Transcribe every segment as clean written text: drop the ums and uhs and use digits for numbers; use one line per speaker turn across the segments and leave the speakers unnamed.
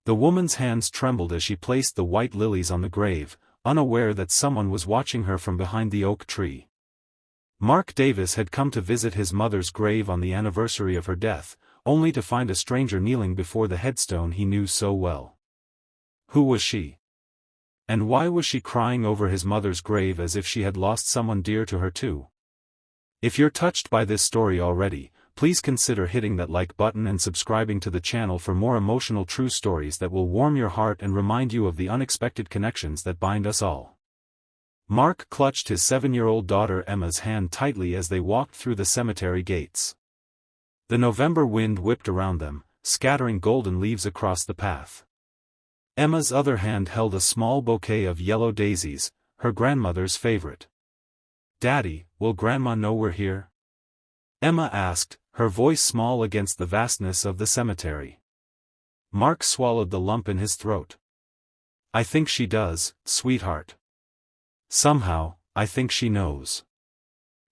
The woman's hands trembled as she placed the white lilies on the grave, unaware that someone was watching her from behind the oak tree. Mark Davis had come to visit his mother's grave on the anniversary of her death, only to find a stranger kneeling before the headstone he knew so well. Who was she? And why was she crying over his mother's grave as if she had lost someone dear to her too? If you're touched by this story already, please consider hitting that like button and subscribing to the channel for more emotional true stories that will warm your heart and remind you of the unexpected connections that bind us all. Mark clutched his 7-year-old daughter Emma's hand tightly as they walked through the cemetery gates. The November wind whipped around them, scattering golden leaves across the path. Emma's other hand held a small bouquet of yellow daisies, her grandmother's favorite. "Daddy, will Grandma know we're here?" Emma asked, her voice small against the vastness of the cemetery. Mark swallowed the lump in his throat. "I think she does, sweetheart. Somehow, I think she knows."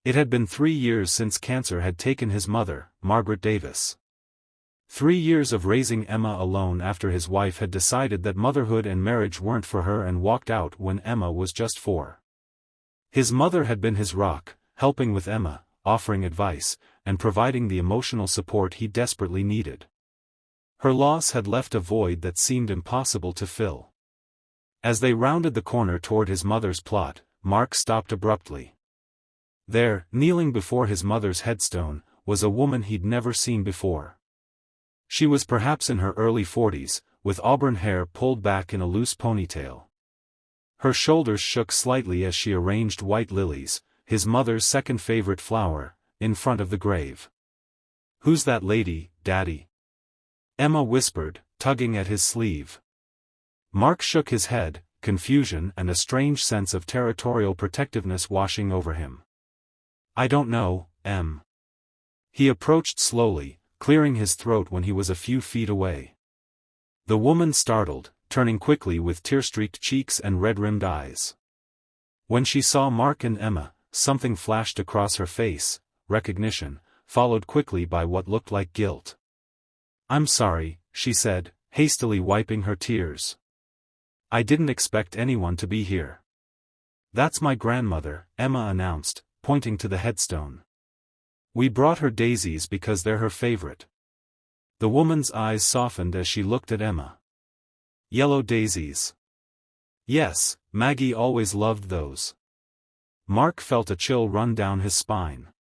It had been 3 years since cancer had taken his mother, Margaret Davis. 3 years of raising Emma alone after his wife had decided that motherhood and marriage weren't for her and walked out when Emma was just 4. His mother had been his rock, helping with Emma, offering advice, and providing the emotional support he desperately needed. Her loss had left a void that seemed impossible to fill. As they rounded the corner toward his mother's plot, Mark stopped abruptly. There, kneeling before his mother's headstone, was a woman he'd never seen before. She was perhaps in her early 40s, with auburn hair pulled back in a loose ponytail. Her shoulders shook slightly as she arranged white lilies, his mother's second favorite flower, in front of the grave. "Who's that lady, Daddy?" Emma whispered, tugging at his sleeve. Mark shook his head, confusion and a strange sense of territorial protectiveness washing over him. "I don't know, Em." He approached slowly, clearing his throat when he was a few feet away. The woman startled, turning quickly with tear-streaked cheeks and red-rimmed eyes. When she saw Mark and Emma, something flashed across her face, recognition, followed quickly by what looked like guilt. "I'm sorry," she said, hastily wiping her tears. "I didn't expect anyone to be here." "That's my grandmother," Emma announced, pointing to the headstone. "We brought her daisies because they're her favorite." The woman's eyes softened as she looked at Emma. "Yellow daisies." "Yes, Maggie always loved those." Mark felt a chill run down his spine.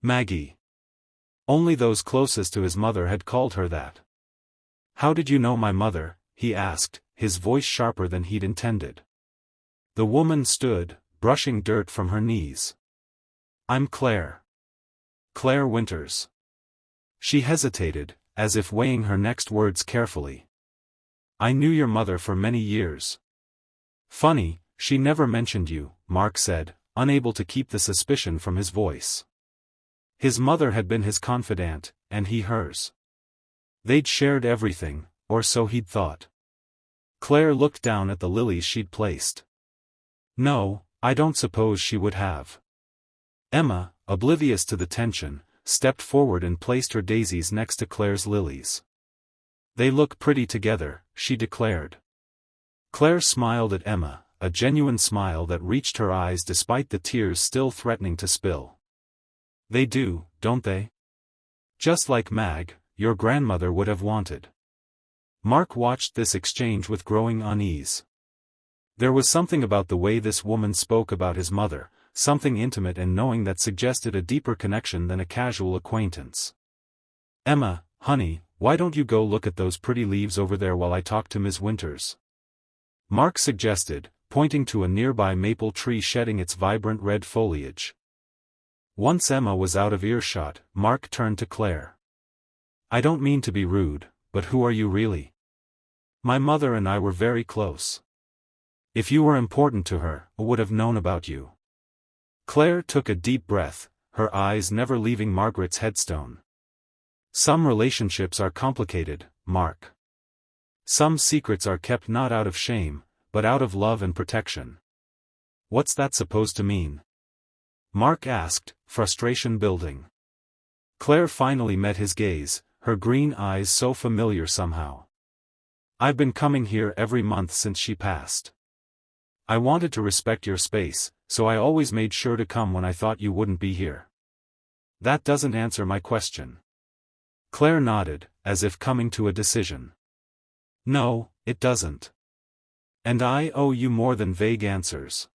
Maggie. Only those closest to his mother had called her that. "How did you know my mother?" he asked, his voice sharper than he'd intended. The woman stood, brushing dirt from her knees. "I'm Claire. Claire Winters." She hesitated, as if weighing her next words carefully. "I knew your mother for many years." "Funny, she never mentioned you," Mark said, unable to keep the suspicion from his voice. His mother had been his confidant, and he hers. They'd shared everything, or so he'd thought. Claire looked down at the lilies she'd placed. "No, I don't suppose she would have." Emma, oblivious to the tension, stepped forward and placed her daisies next to Claire's lilies. "They look pretty together," she declared. Claire smiled at Emma, a genuine smile that reached her eyes despite the tears still threatening to spill. "They do, don't they? Just like Mag, your grandmother would have wanted." Mark watched this exchange with growing unease. There was something about the way this woman spoke about his mother, something intimate and knowing that suggested a deeper connection than a casual acquaintance. "Emma, honey, why don't you go look at those pretty leaves over there while I talk to Ms. Winters?" Mark suggested, pointing to a nearby maple tree shedding its vibrant red foliage. Once Emma was out of earshot, Mark turned to Claire. "I don't mean to be rude, but who are you really? My mother and I were very close. If you were important to her, I would have known about you." Claire took a deep breath, her eyes never leaving Margaret's headstone. "Some relationships are complicated, Mark. Some secrets are kept not out of shame, but out of love and protection." "What's that supposed to mean?" Mark asked, frustration building. Claire finally met his gaze, her green eyes so familiar somehow. I've been coming here every month since she passed. I wanted to respect your space, so I always made sure to come when I thought you wouldn't be here. That doesn't answer my question. Claire nodded, as if coming to a decision. No, it doesn't. And I owe you more than vague answers.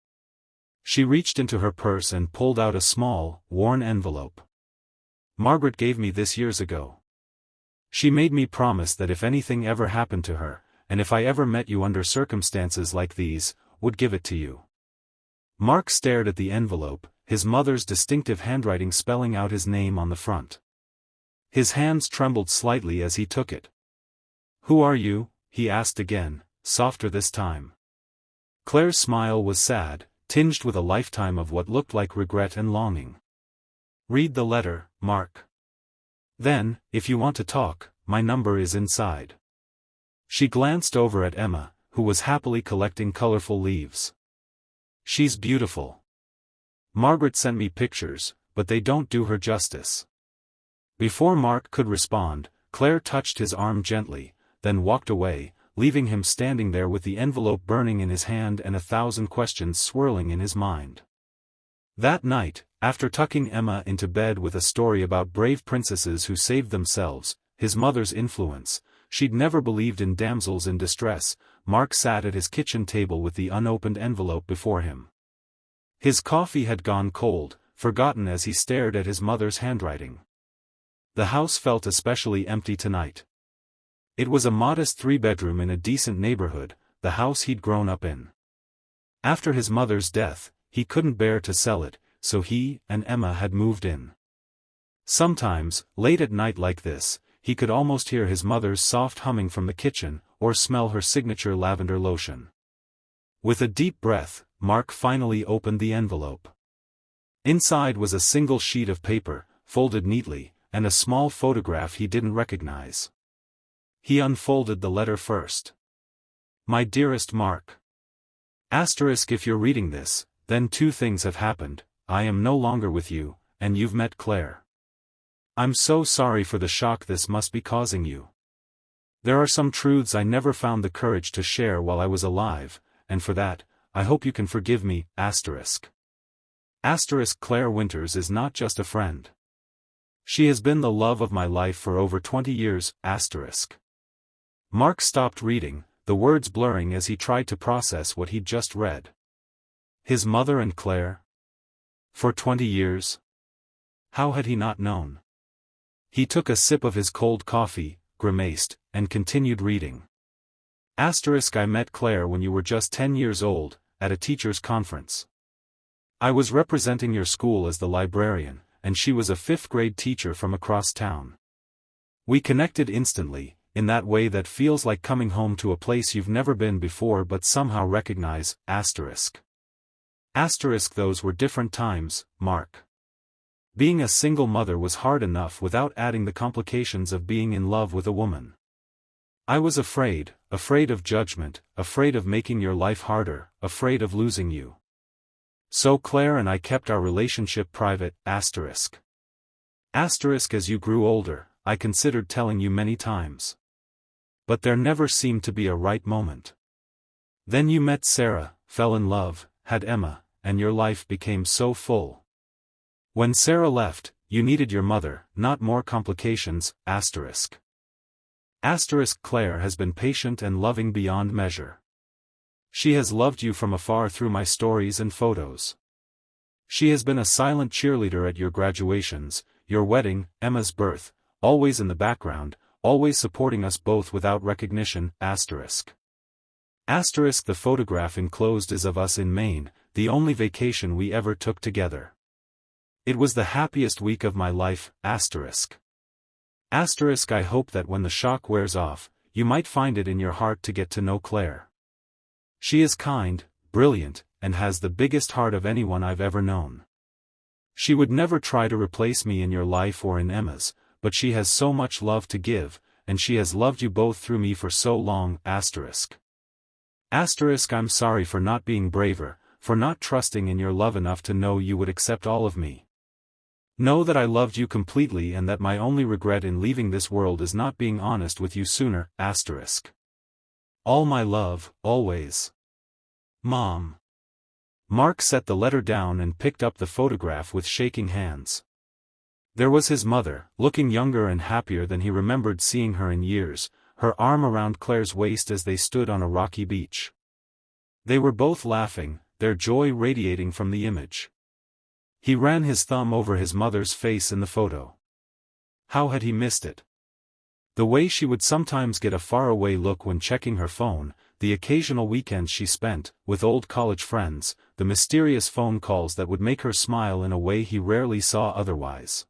She reached into her purse and pulled out a small, worn envelope. Margaret gave me this years ago. She made me promise that if anything ever happened to her, and if I ever met you under circumstances like these, would give it to you. Mark stared at the envelope, his mother's distinctive handwriting spelling out his name on the front. His hands trembled slightly as he took it. Who are you? He asked again, softer this time. Claire's smile was sad, tinged with a lifetime of what looked like regret and longing. Read the letter, Mark. Then, if you want to talk, my number is inside. She glanced over at Emma, who was happily collecting colorful leaves. She's beautiful. Margaret sent me pictures, but they don't do her justice. Before Mark could respond, Claire touched his arm gently, then walked away, leaving him standing there with the envelope burning in his hand and 1,000 questions swirling in his mind. That night, after tucking Emma into bed with a story about brave princesses who saved themselves, his mother's influence, she'd never believed in damsels in distress, Mark sat at his kitchen table with the unopened envelope before him. His coffee had gone cold, forgotten as he stared at his mother's handwriting. The house felt especially empty tonight. It was a modest 3-bedroom in a decent neighborhood, the house he'd grown up in. After his mother's death, he couldn't bear to sell it, so he and Emma had moved in. Sometimes, late at night like this, he could almost hear his mother's soft humming from the kitchen, or smell her signature lavender lotion. With a deep breath, Mark finally opened the envelope. Inside was a single sheet of paper, folded neatly, and a small photograph he didn't recognize. He unfolded the letter first. My dearest Mark. Asterisk if you're reading this, then 2 things have happened, I am no longer with you, and you've met Claire. I'm so sorry for the shock this must be causing you. There are some truths I never found the courage to share while I was alive, and for that, I hope you can forgive me, asterisk. Asterisk Claire Winters is not just a friend. She has been the love of my life for over 20 years, asterisk. Mark stopped reading, the words blurring as he tried to process what he'd just read. His mother and Claire? For 20 years? How had he not known? He took a sip of his cold coffee, grimaced, and continued reading. Asterisk I met Claire when you were just 10 years old, at a teachers' conference. I was representing your school as the librarian, and she was a 5th-grade teacher from across town. We connected instantly, in that way that feels like coming home to a place you've never been before but somehow recognize, asterisk. Asterisk those were different times, Mark. Being a single mother was hard enough without adding the complications of being in love with a woman. I was afraid of judgment, afraid of making your life harder, afraid of losing you. So Claire and I kept our relationship private, asterisk. Asterisk as you grew older, I considered telling you many times. But there never seemed to be a right moment. Then you met Sarah, fell in love, had Emma, and your life became so full. When Sarah left, you needed your mother, not more complications, asterisk. Asterisk Claire has been patient and loving beyond measure. She has loved you from afar through my stories and photos. She has been a silent cheerleader at your graduations, your wedding, Emma's birth, always in the background, always supporting us both without recognition, asterisk. Asterisk the photograph enclosed is of us in Maine, the only vacation we ever took together. It was the happiest week of my life, asterisk. Asterisk I hope that when the shock wears off, you might find it in your heart to get to know Claire. She is kind, brilliant, and has the biggest heart of anyone I've ever known. She would never try to replace me in your life or in Emma's, but she has so much love to give, and she has loved you both through me for so long, asterisk. Asterisk I'm sorry for not being braver, for not trusting in your love enough to know you would accept all of me. Know that I loved you completely and that my only regret in leaving this world is not being honest with you sooner, asterisk. All my love, always. Mom. Mark set the letter down and picked up the photograph with shaking hands. There was his mother, looking younger and happier than he remembered seeing her in years, her arm around Claire's waist as they stood on a rocky beach. They were both laughing, their joy radiating from the image. He ran his thumb over his mother's face in the photo. How had he missed it? The way she would sometimes get a faraway look when checking her phone, the occasional weekends she spent, with old college friends, the mysterious phone calls that would make her smile in a way he rarely saw otherwise.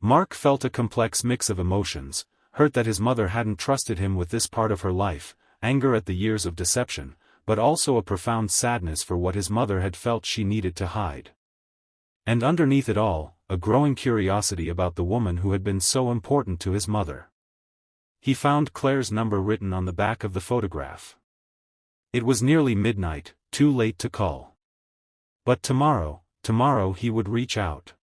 Mark felt a complex mix of emotions, hurt that his mother hadn't trusted him with this part of her life, anger at the years of deception, but also a profound sadness for what his mother had felt she needed to hide. And underneath it all, a growing curiosity about the woman who had been so important to his mother. He found Claire's number written on the back of the photograph. It was nearly midnight, too late to call. But tomorrow he would reach out.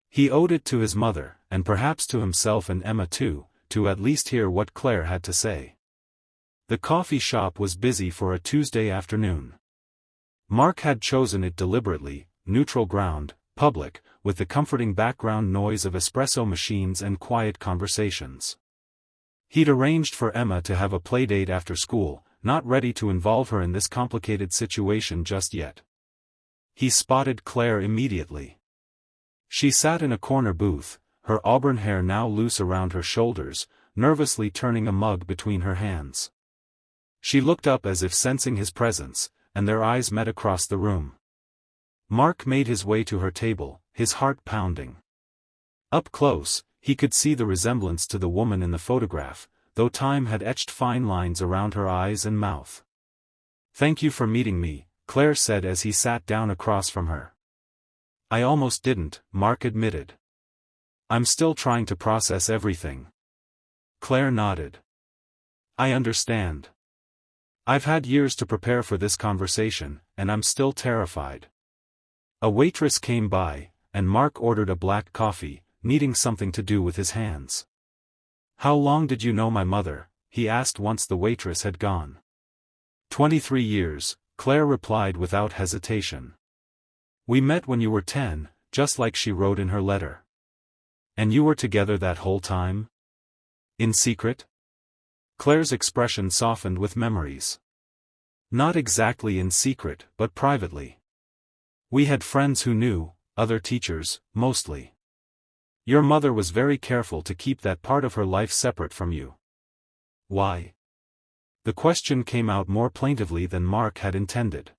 He owed it to his mother, and perhaps to himself and Emma too, to at least hear what Claire had to say. The coffee shop was busy for a Tuesday afternoon. Mark had chosen it deliberately, neutral ground, public, with the comforting background noise of espresso machines and quiet conversations. He'd arranged for Emma to have a playdate after school, not ready to involve her in this complicated situation just yet. He spotted Claire immediately. She sat in a corner booth, her auburn hair now loose around her shoulders, nervously turning a mug between her hands. She looked up as if sensing his presence, and their eyes met across the room. Mark made his way to her table, his heart pounding. Up close, he could see the resemblance to the woman in the photograph, though time had etched fine lines around her eyes and mouth. "Thank you for meeting me," Claire said as he sat down across from her. "I almost didn't," Mark admitted. "I'm still trying to process everything." Claire nodded. "I understand. I've had years to prepare for this conversation, and I'm still terrified." A waitress came by, and Mark ordered a black coffee, needing something to do with his hands. "How long did you know my mother?" he asked once the waitress had gone. 23 years, Claire replied without hesitation. "We met when you were 10, just like she wrote in her letter." "And you were together that whole time? In secret?" Claire's expression softened with memories. "Not exactly in secret, but privately. We had friends who knew, other teachers, mostly. Your mother was very careful to keep that part of her life separate from you." "Why?" The question came out more plaintively than Mark had intended.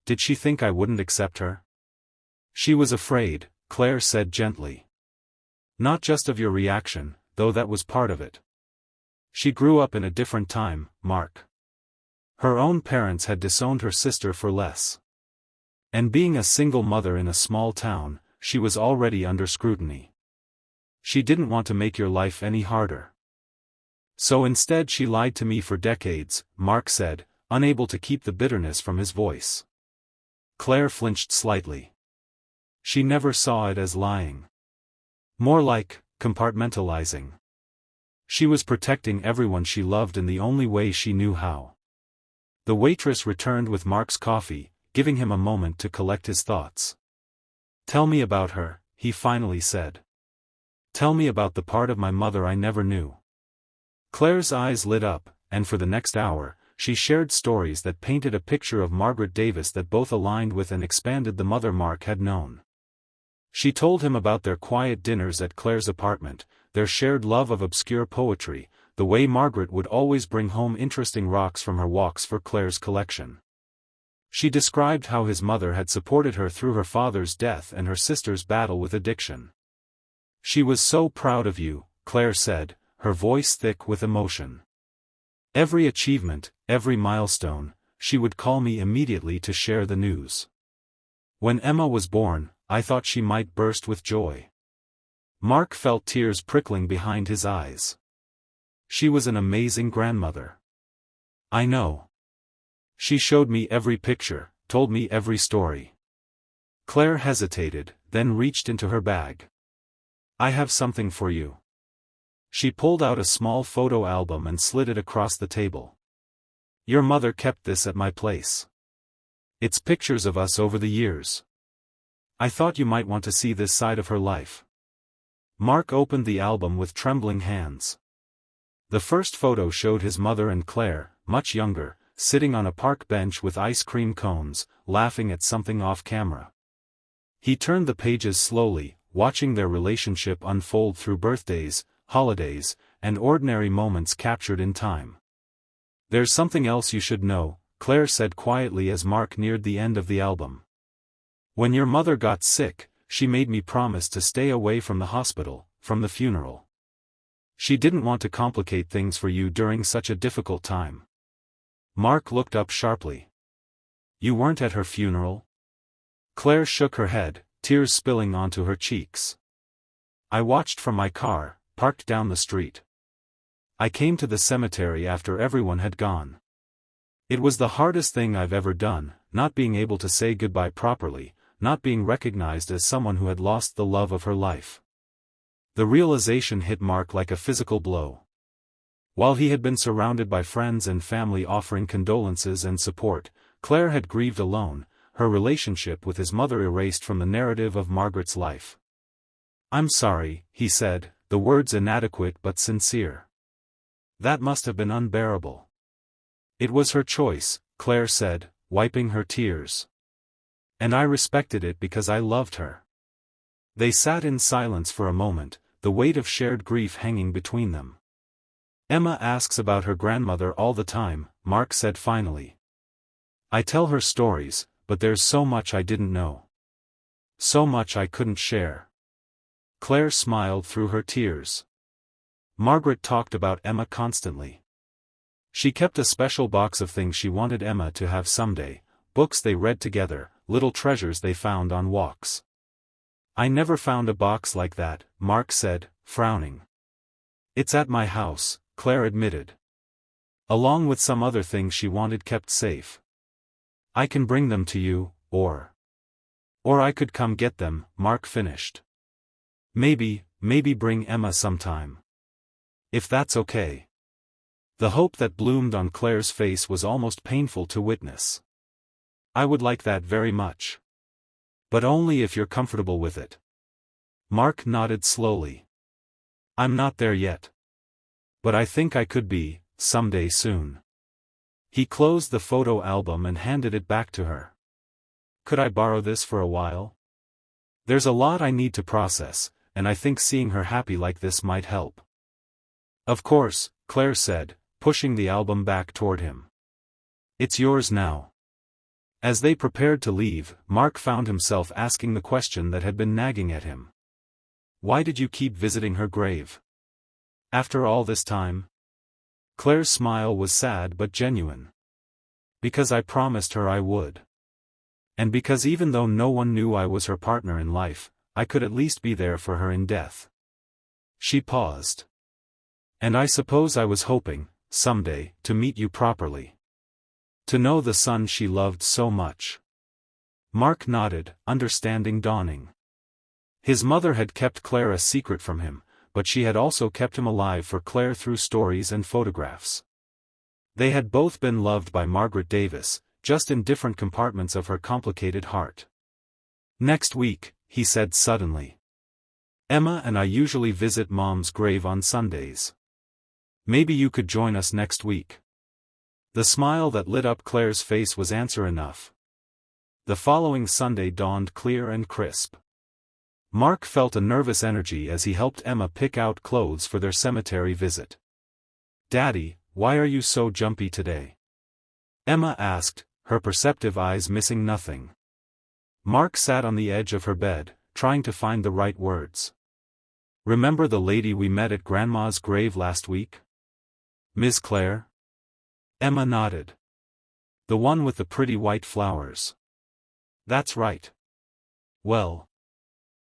"Did she think I wouldn't accept her?" "She was afraid," Claire said gently. "Not just of your reaction, though that was part of it. She grew up in a different time, Mark. Her own parents had disowned her sister for less. And being a single mother in a small town, she was already under scrutiny. She didn't want to make your life any harder. So instead she lied to me for decades," Mark said, unable to keep the bitterness from his voice. Claire flinched slightly. She never saw it as lying. More like compartmentalizing. She was protecting everyone she loved in the only way she knew how. The waitress returned with Mark's coffee, giving him a moment to collect his thoughts. "Tell me about her," he finally said. "Tell me about the part of my mother I never knew." Claire's eyes lit up, and for the next hour, she shared stories that painted a picture of Margaret Davis that both aligned with and expanded the mother Mark had known. She told him about their quiet dinners at Claire's apartment, their shared love of obscure poetry, the way Margaret would always bring home interesting rocks from her walks for Claire's collection. She described how his mother had supported her through her father's death and her sister's battle with addiction. "She was so proud of you," Claire said, her voice thick with emotion. "Every achievement, every milestone, she would call me immediately to share the news. When Emma was born, I thought she might burst with joy." Mark felt tears prickling behind his eyes. "She was an amazing grandmother." "I know. She showed me every picture, told me every story." Claire hesitated, then reached into her bag. "I have something for you." She pulled out a small photo album and slid it across the table. Your mother kept this at my place. It's pictures of us over the years. I thought you might want to see this side of her life. Mark opened the album with trembling hands. The first photo showed his mother and Claire, much younger, sitting on a park bench with ice cream cones, laughing at something off camera. He turned the pages slowly, watching their relationship unfold through birthdays, holidays, and ordinary moments captured in time. There's something else you should know, Claire said quietly as Mark neared the end of the album. When your mother got sick, she made me promise to stay away from the hospital, from the funeral. She didn't want to complicate things for you during such a difficult time. Mark looked up sharply. You weren't at her funeral? Claire shook her head, tears spilling onto her cheeks. I watched from my car, parked down the street. I came to the cemetery after everyone had gone. It was the hardest thing I've ever done, not being able to say goodbye properly, not being recognized as someone who had lost the love of her life. The realization hit Mark like a physical blow. While he had been surrounded by friends and family offering condolences and support, Claire had grieved alone, her relationship with his mother erased from the narrative of Margaret's life. I'm sorry, he said, the words inadequate but sincere. That must have been unbearable. It was her choice, Claire said, wiping her tears. And I respected it because I loved her. They sat in silence for a moment, the weight of shared grief hanging between them. Emma asks about her grandmother all the time, Mark said finally. I tell her stories, but there's so much I didn't know. So much I couldn't share. Claire smiled through her tears. Margaret talked about Emma constantly. She kept a special box of things she wanted Emma to have someday, books they read together, little treasures they found on walks. I never found a box like that, Mark said, frowning. It's at my house, Claire admitted. Along with some other things she wanted kept safe. I can bring them to you, or I could come get them, Mark finished. Maybe bring Emma sometime. If that's okay. The hope that bloomed on Claire's face was almost painful to witness. I would like that very much. But only if you're comfortable with it. Mark nodded slowly. I'm not there yet. But I think I could be, someday soon. He closed the photo album and handed it back to her. Could I borrow this for a while? There's a lot I need to process, and I think seeing her happy like this might help. Of course, Claire said, pushing the album back toward him. It's yours now. As they prepared to leave, Mark found himself asking the question that had been nagging at him. Why did you keep visiting her grave? After all this time? Claire's smile was sad but genuine. Because I promised her I would. And because even though no one knew I was her partner in life, I could at least be there for her in death. She paused. And I suppose I was hoping, someday, to meet you properly. To know the son she loved so much. Mark nodded, understanding dawning. His mother had kept Claire a secret from him, but she had also kept him alive for Claire through stories and photographs. They had both been loved by Margaret Davis, just in different compartments of her complicated heart. Next week, he said suddenly. Emma and I usually visit Mom's grave on Sundays. Maybe you could join us next week. The smile that lit up Claire's face was answer enough. The following Sunday dawned clear and crisp. Mark felt a nervous energy as he helped Emma pick out clothes for their cemetery visit. Daddy, why are you so jumpy today? Emma asked, her perceptive eyes missing nothing. Mark sat on the edge of her bed, trying to find the right words. Remember the lady we met at Grandma's grave last week? Miss Claire? Emma nodded. The one with the pretty white flowers. That's right. Well,